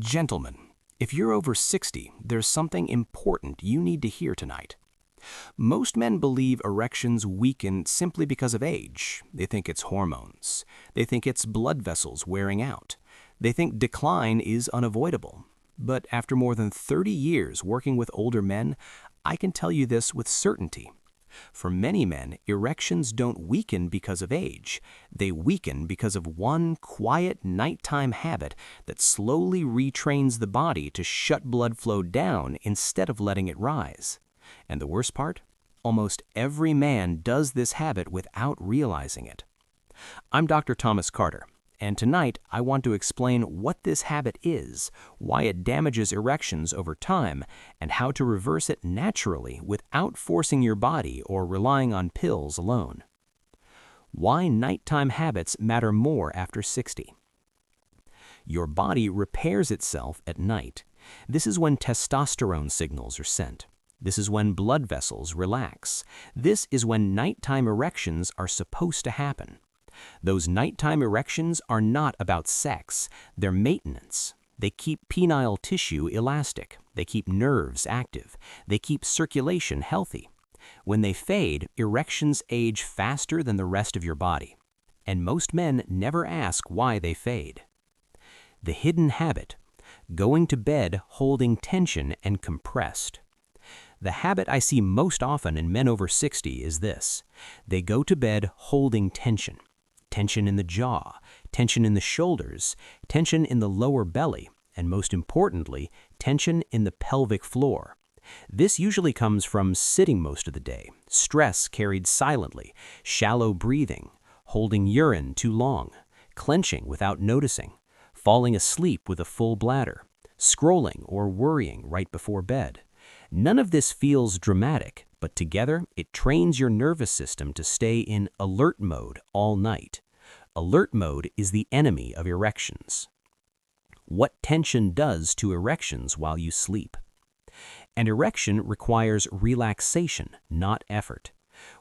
Gentlemen, if you're over 60, there's something important you need to hear tonight. Most men believe erections weaken simply because of age. They think it's hormones. They think it's blood vessels wearing out. They think decline is unavoidable. But after more than 30 years working with older men, I can tell you this with certainty. For many men, erections don't weaken because of age. They weaken because of one quiet nighttime habit that slowly retrains the body to shut blood flow down instead of letting it rise. And the worst part? Almost every man does this habit without realizing it. I'm Dr. Thomas Carter, and tonight I want to explain what this habit is, why it damages erections over time, and how to reverse it naturally without forcing your body or relying on pills alone. Why nighttime habits matter more after 60. Your body repairs itself at night. This is when testosterone signals are sent. This is when blood vessels relax. This is when nighttime erections are supposed to happen. Those nighttime erections are not about sex, they're maintenance. They keep penile tissue elastic, they keep nerves active, they keep circulation healthy. When they fade, erections age faster than the rest of your body. And most men never ask why they fade. The hidden habit: going to bed holding tension and compressed. The habit I see most often in men over 60 is this: they go to bed holding tension. Tension in the jaw, tension in the shoulders, tension in the lower belly, and most importantly, tension in the pelvic floor. This usually comes from sitting most of the day, stress carried silently, shallow breathing, holding urine too long, clenching without noticing, falling asleep with a full bladder, scrolling or worrying right before bed. None of this feels dramatic, but together it trains your nervous system to stay in alert mode all night. Alert mode is the enemy of erections. What tension does to erections while you sleep. An erection requires relaxation, not effort.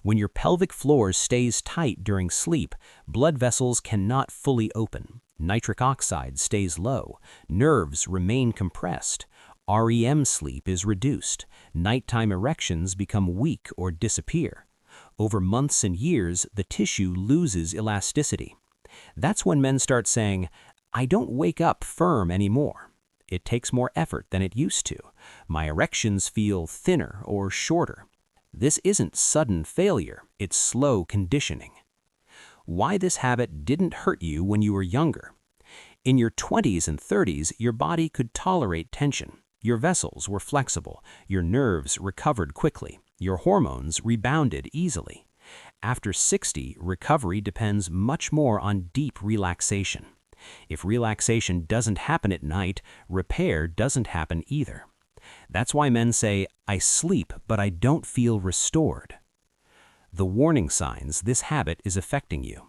When your pelvic floor stays tight during sleep, blood vessels cannot fully open. Nitric oxide stays low. Nerves remain compressed. REM sleep is reduced. Nighttime erections become weak or disappear. Over months and years, the tissue loses elasticity. That's when men start saying, "I don't wake up firm anymore. It takes more effort than it used to. My erections feel thinner or shorter." This isn't sudden failure, it's slow conditioning. Why this habit didn't hurt you when you were younger. In your 20s and 30s, your body could tolerate tension. Your vessels were flexible, your nerves recovered quickly, your hormones rebounded easily. After 60, recovery depends much more on deep relaxation. If relaxation doesn't happen at night, repair doesn't happen either. That's why men say, "I sleep, but I don't feel restored." The warning signs this habit is affecting you.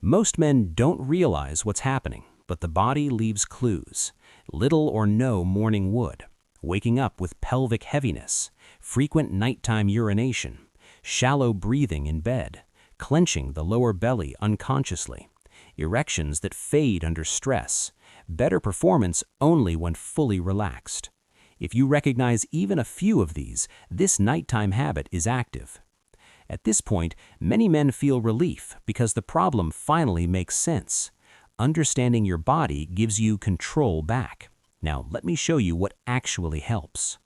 Most men don't realize what's happening, but the body leaves clues. Little or no morning wood, waking up with pelvic heaviness, frequent nighttime urination, shallow breathing in bed, clenching the lower belly unconsciously, erections that fade under stress, better performance only when fully relaxed. If you recognize even a few of these, this nighttime habit is active. At this point, many men feel relief because the problem finally makes sense. Understanding your body gives you control back. Now, let me show you what actually helps.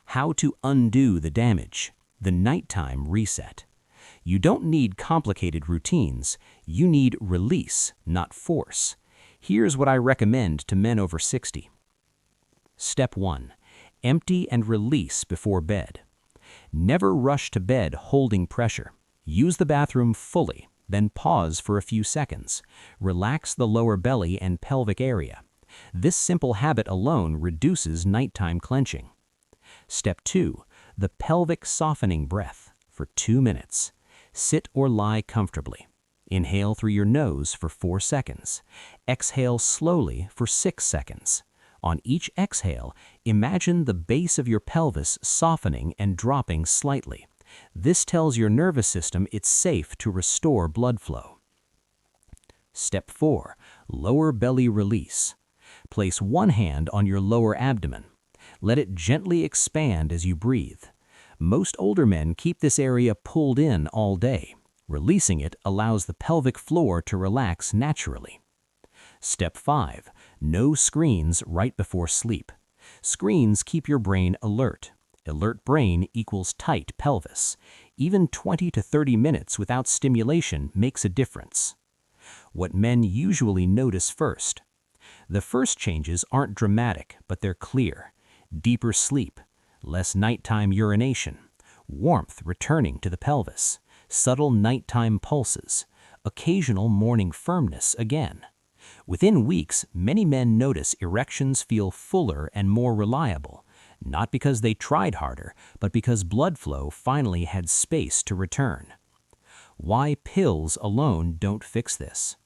How to undo the damage. The nighttime reset. You don't need complicated routines. You need release, not force. Here's what I recommend to men over 60. Step 1. Empty and release before bed. Never rush to bed holding pressure. Use the bathroom fully, then pause for a few seconds. Relax the lower belly and pelvic area. This simple habit alone reduces nighttime clenching. Step 2. The pelvic softening breath for 2 minutes. Sit or lie comfortably. Inhale through your nose for 4 seconds. Exhale slowly for 6 seconds. On each exhale, imagine the base of your pelvis softening and dropping slightly. This tells your nervous system it's safe to restore blood flow. Step 4. Lower belly release. Place one hand on your lower abdomen. Let it gently expand as you breathe. Most older men keep this area pulled in all day. Releasing it allows the pelvic floor to relax naturally. Step 5. No screens right before sleep. Screens keep your brain alert. Alert brain equals tight pelvis. Even 20 to 30 minutes without stimulation makes a difference. What men usually notice first. The first changes aren't dramatic, but they're clear. Deeper sleep, less nighttime urination, warmth returning to the pelvis, subtle nighttime pulses, occasional morning firmness again. Within weeks, many men notice erections feel fuller and more reliable, not because they tried harder, but because blood flow finally had space to return. Why pills alone don't fix this?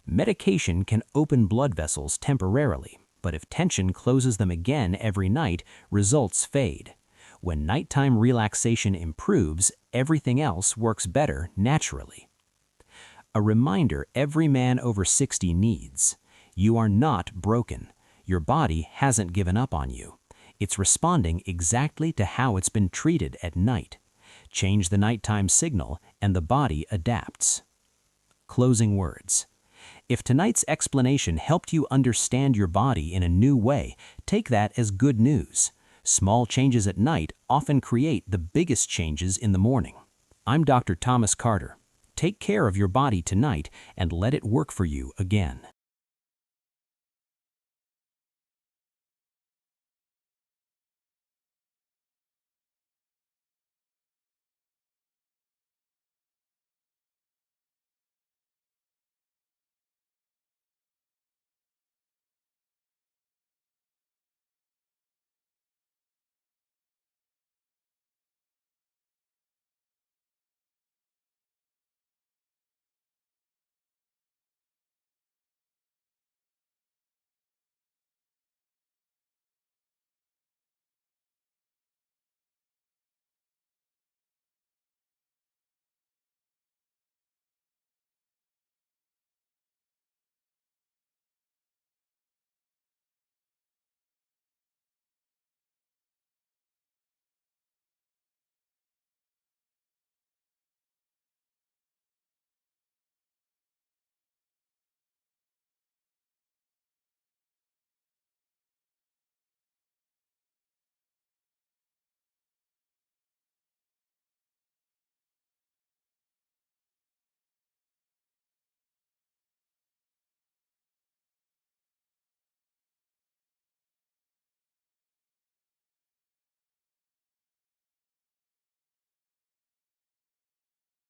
Medication can open blood vessels temporarily, but if tension closes them again every night, results fade. When nighttime relaxation improves, everything else works better naturally. A reminder every man over 60 needs. You are not broken. Your body hasn't given up on you. It's responding exactly to how it's been treated at night. Change the nighttime signal and the body adapts. Closing words. If tonight's explanation helped you understand your body in a new way, take that as good news. Small changes at night often create the biggest changes in the morning. I'm Dr. Thomas Carter. Take care of your body tonight and let it work for you again.